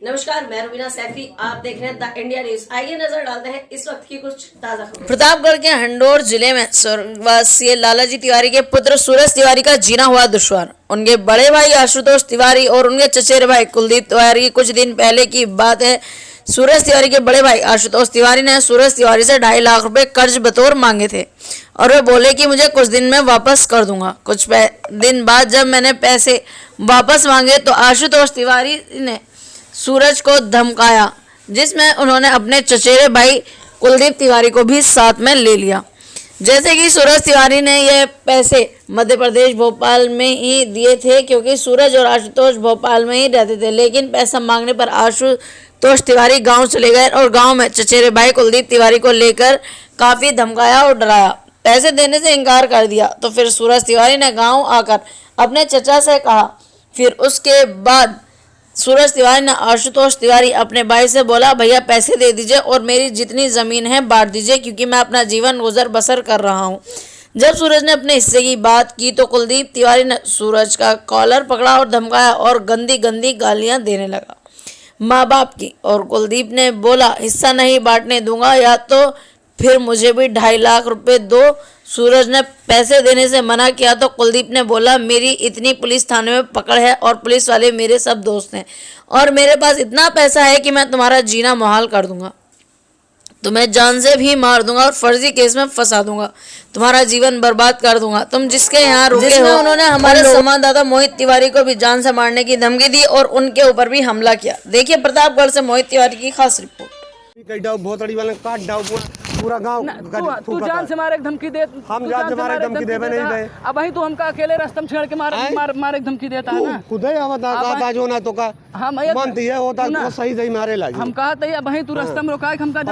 नमस्कार, मैं रुबीना सैफी। आप देख रहे हैं द इंडिया न्यूज। आइए नजर डालते हैं इस वक्त की कुछ ताजा खबरें। प्रतापगढ़ के हंडोर जिले में स्वर्गवासी लालाजी तिवारी के पुत्र सूरज तिवारी का जीना हुआ दुश्वार। उनके बड़े भाई आशुतोष तिवारी और उनके चचेरे भाई कुलदीप तिवारी कुछ दिन पहले की बात है। सूरज तिवारी के बड़े भाई आशुतोष तिवारी ने सूरज तिवारी से 2.5 लाख रुपए कर्ज बतौर मांगे थे और वे बोले कि मुझे कुछ दिन में वापस कर दूंगा। कुछ दिन बाद जब मैंने पैसे वापस मांगे तो आशुतोष तिवारी ने सूरज को धमकाया, जिसमें उन्होंने अपने चचेरे भाई कुलदीप तिवारी को भी साथ में ले लिया। जैसे कि सूरज तिवारी ने ये पैसे मध्य प्रदेश भोपाल में ही दिए थे, क्योंकि सूरज और आशुतोष भोपाल में ही रहते थे। लेकिन पैसा मांगने पर आशुतोष तिवारी गांव चले गए और गांव में चचेरे भाई कुलदीप तिवारी को लेकर काफ़ी धमकाया और डराया। पैसे देने से इनकार कर दिया तो फिर सूरज तिवारी ने गाँव आकर अपने चचा से कहा। फिर उसके बाद सूरज तिवारी ने आशुतोष तिवारी अपने भाई से बोला, भैया पैसे दे दीजिए और मेरी जितनी ज़मीन है बांट दीजिए, क्योंकि मैं अपना जीवन गुजर बसर कर रहा हूँ। जब सूरज ने अपने हिस्से की बात की तो कुलदीप तिवारी ने सूरज का कॉलर पकड़ा और धमकाया और गंदी गंदी गालियाँ देने लगा माँ बाप की। और कुलदीप ने बोला, हिस्सा नहीं बांटने दूंगा या तो फिर मुझे भी 2.5 लाख रुपए दो। सूरज ने पैसे देने से मना किया तो कुलदीप ने बोला, मेरी इतनी पुलिस थाने में पकड़ है और पुलिस वाले मेरे सब दोस्त हैं और मेरे पास इतना पैसा है कि मैं तुम्हारा जीना मुहाल कर दूंगा, तुम्हें जान से भी मार दूंगा और फर्जी केस में फंसा दूंगा, तुम्हारा जीवन बर्बाद कर दूंगा। तुम जिसके यहाँ रुके हो, उन्होंने हमारे संवाददाता मोहित तिवारी को भी जान से मारने की धमकी दी और उनके ऊपर भी हमला किया। देखिए प्रतापगढ़ से मोहित तिवारी की खास रिपोर्ट। बहुत बड़ी वाले काट डाउ पूरा गांव तू जान से मारे धमकी दे। हम जान से मारे धमकी देवे नहीं दे। अब वही तो हमका अकेले रास्ते में छेड़ के मारे धमकी देता है ना। खुद ही आवता जो ना तो का हां मानती है होता तो सही मारे लागी। हम कहा था वही तू रास्ते में रोका है। हमका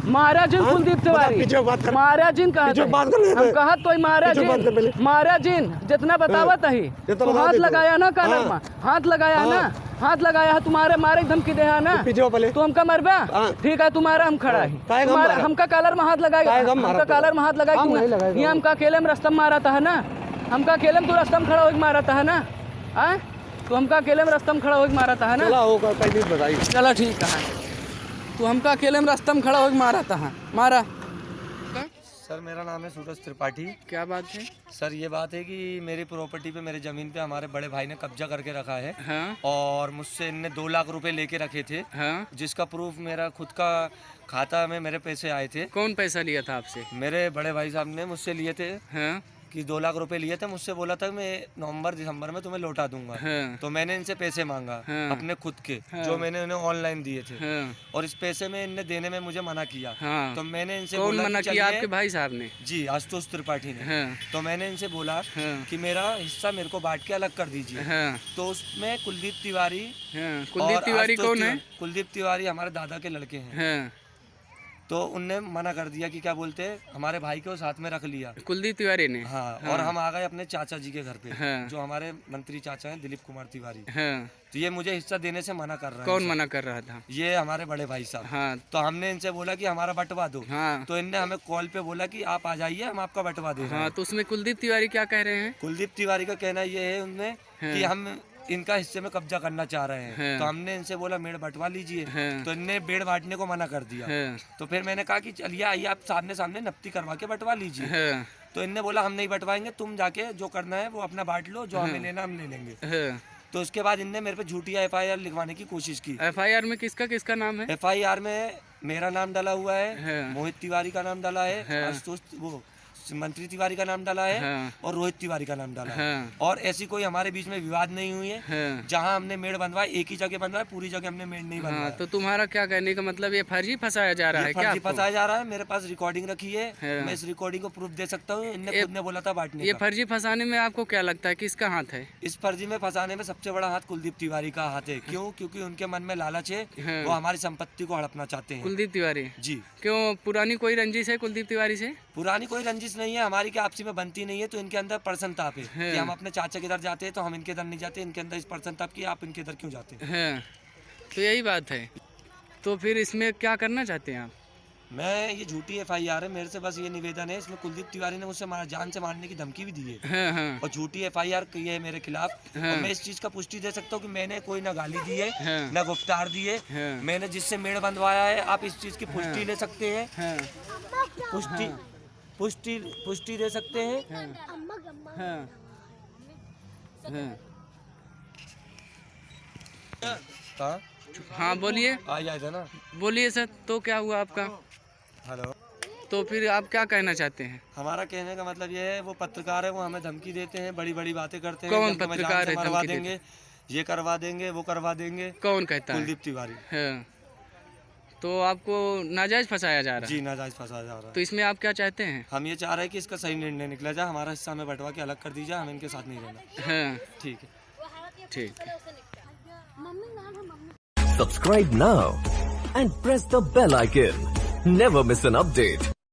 मारा जिन कुलदीप तिवारी मारा जिन कहा हम कहा तो मारा जिन जितना बतावत है तो हाथ लगाया ना कालर में, हाथ लगाया ना, हाथ लगाया है तुम्हारे मारे धमकी दे है ना। तू हमका मरबा ठीक है, तुम्हारा हम खड़ा है हमका कॉलर में हाथ लगाएगा, हमका कॉलर में हाथ लगाएगा। ये हमका अकेले में रास्ता में मारा था ना, हमका अकेले में तू रास्ता में खड़ा होकर मारा था ना। तो हमका अकेले में रास्ता में खड़ा होकर मारा था ना। चलो ठीक है, तू हमका अकेले में रास्ता में खड़ा होकर मारा था मारा। सर मेरा नाम है सूरज त्रिपाठी। क्या बात है सर? ये बात है कि मेरी प्रॉपर्टी पे, मेरे जमीन पे हमारे बड़े भाई ने कब्जा करके रखा है। हाँ? और मुझसे इनने 2 लाख रुपए लेके रखे थे। हाँ? जिसका प्रूफ मेरा खुद का खाता में मेरे पैसे आए थे। कौन पैसा लिया था आपसे? मेरे बड़े भाई साहब ने मुझसे लिए थे। हाँ? कि 2 लाख रुपए लिए थे। मुझसे बोला था मैं नवंबर दिसंबर में तुम्हें लौटा दूंगा। हाँ? तो मैंने इनसे पैसे मांगा। हाँ? अपने खुद के। हाँ? जो मैंने उन्हें ऑनलाइन दिए थे। हाँ? और इस पैसे में इनने देने में मुझे मना किया। हाँ? तो मैंने इनसे कौन बोला मना किया? आपके भाई साहब ने? जी, आशुतोष त्रिपाठी ने। हाँ? तो मैंने इनसे बोला हाँ? कि मेरा हिस्सा मेरे को बांट के अलग कर दीजिए। हाँ? तो उसमें कुलदीप तिवारी। हाँ? कुलदीप तिवारी कौन है? कुलदीप तिवारी हमारे दादा के लड़के हैं। हाँ? तो उनने मना कर दिया कि क्या बोलते हैं, हमारे भाई को साथ में रख लिया कुलदीप तिवारी ने। हाँ, और हम आ गए अपने चाचा जी के घर पे। हाँ? जो हमारे मंत्री चाचा हैं दिलीप कुमार तिवारी। हाँ? तो ये मुझे हिस्सा देने से मना कर रहा है। कौन मना कर रहा था? ये हमारे बड़े भाई साहब। हाँ? तो हमने इनसे बोला कि हमारा बंटवा दो। हाँ? तो इनने हमें कॉल पे बोला कि आप आ जाइए, हम आपका बंटवा दे रहे हैं। हाँ? तो उसमें कुलदीप तिवारी क्या कह रहे हैं? कुलदीप तिवारी का कहना ये है उनमें कि हम इनका हिस्से में कब्जा करना चाह रहे हैं। हाँ? तो हमने इनसे बोला मेड़ बंटवा लीजिए। हाँ? तो इनने बेड़ बांटने को मना कर दिया। हाँ? तो फिर मैंने कहा कि चलिए आइए आप सामने सामने नप्ती करवा के बंटवा लीजिए। हाँ? तो इनने बोला हम नहीं बंटवाएंगे, तुम जाके जो करना है वो अपना बांट लो, जो हमें लेना हम ले लेंगे। हाँ? तो उसके बाद इनने मेरे पे झूठी FIR लिखवाने की कोशिश की। FIR में किसका किसका नाम है? FIR में मेरा नाम डाला हुआ है। हाँ? मोहित तिवारी का नाम डाला है। हाँ? आशुतोष वो मंत्री तिवारी का नाम डाला है। हाँ? और रोहित तिवारी का नाम डाला है। हाँ? और ऐसी कोई हमारे बीच में विवाद नहीं हुई है। हाँ? जहां हमने मेड़ बंधवाए एक ही जगह बंधवाए, पूरी जगह हमने मेड़ नहीं बंधवाया। हाँ? तो तुम्हारा क्या कहने का मतलब ये फर्जी फंसाया जा रहा है क्या? फर्जी फंसाया जा रहा है। मेरे पास रिकॉर्डिंग रखी है। हाँ? मैं इस रिकॉर्डिंग को प्रूफ दे सकता हूँ। इनने खुद ने बोला था बांटने ये का। फर्जी फंसाने में आपको क्या लगता है किसका हाथ है? इस फर्जी में फंसाने में सबसे बड़ा हाथ कुलदीप तिवारी का हाथ है। क्यों? क्योंकि उनके मन में लालच है। हाँ? वो हमारी संपत्ति को हड़पना चाहते हैं। कुलदीप तिवारी जी। क्यों? पुरानी कोई रंजिश है कुलदीप तिवारी से? पुरानी कोई रंजिश नहीं है हमारी, क्या आपसी में बनती नहीं है। तो इनके अंदर प्रसन्नताप है हाँ? कि हम अपने चाचा के इधर जाते हैं तो हम इनके इधर नहीं जाते। इनके अंदर इस प्रसन्नताप की आप इनके इधर क्यों जाते हैं। हाँ? तो यही बात है। तो फिर इसमें क्या करना चाहते हैं आप? मैं ये झूठी FIR है, मेरे से बस ये निवेदन है, इसमें कुलदीप तिवारी ने मुझसे जान से मारने की धमकी भी दी है हाँ हाँ और झूठी FIR की है मेरे खिलाफ। हाँ। और मैं इस चीज का पुष्टि दे सकता हूँ कि मैंने कोई ना गाली दी है हाँ। ना गुफ्तार दी है। हाँ। मैंने जिससे मेड़ बंधवाया है, आप इस चीज की पुष्टि ले सकते हैं, हाँ पुष्टि पुष्टि पुष्टि दे सकते हैं। हाँ हाँ हाँ हाँ बोलिए आ जाए थे ना। बोलिए सर, तो क्या हुआ आपका? हेलो, तो फिर आप क्या कहना चाहते हैं? हमारा कहने का मतलब ये है, वो पत्रकार है, वो हमें धमकी देते हैं, बड़ी बड़ी बातें करते हैं। कौन एकदम तुम्हें पत्रकार जान से है मरवा धमकी देंगे, ये करवा देंगे, वो करवा देंगे। कौन कहता है? कुलदीप तिवारी। हाँ, तो आपको नाजायज फंसाया जा रहा है? जी, नाजायज फंसाया जा रहा है। तो इसमें आप क्या चाहते हैं? हम ये चाह रहे हैं कि इसका सही निर्णय निकला जाए, हमारा हिस्सा हमें बंटवा के अलग कर दी जाए, हमें इनके साथ नहीं रहना। हाँ ठीक है, ठीक है। Subscribe now and press the bell icon. Never miss an update.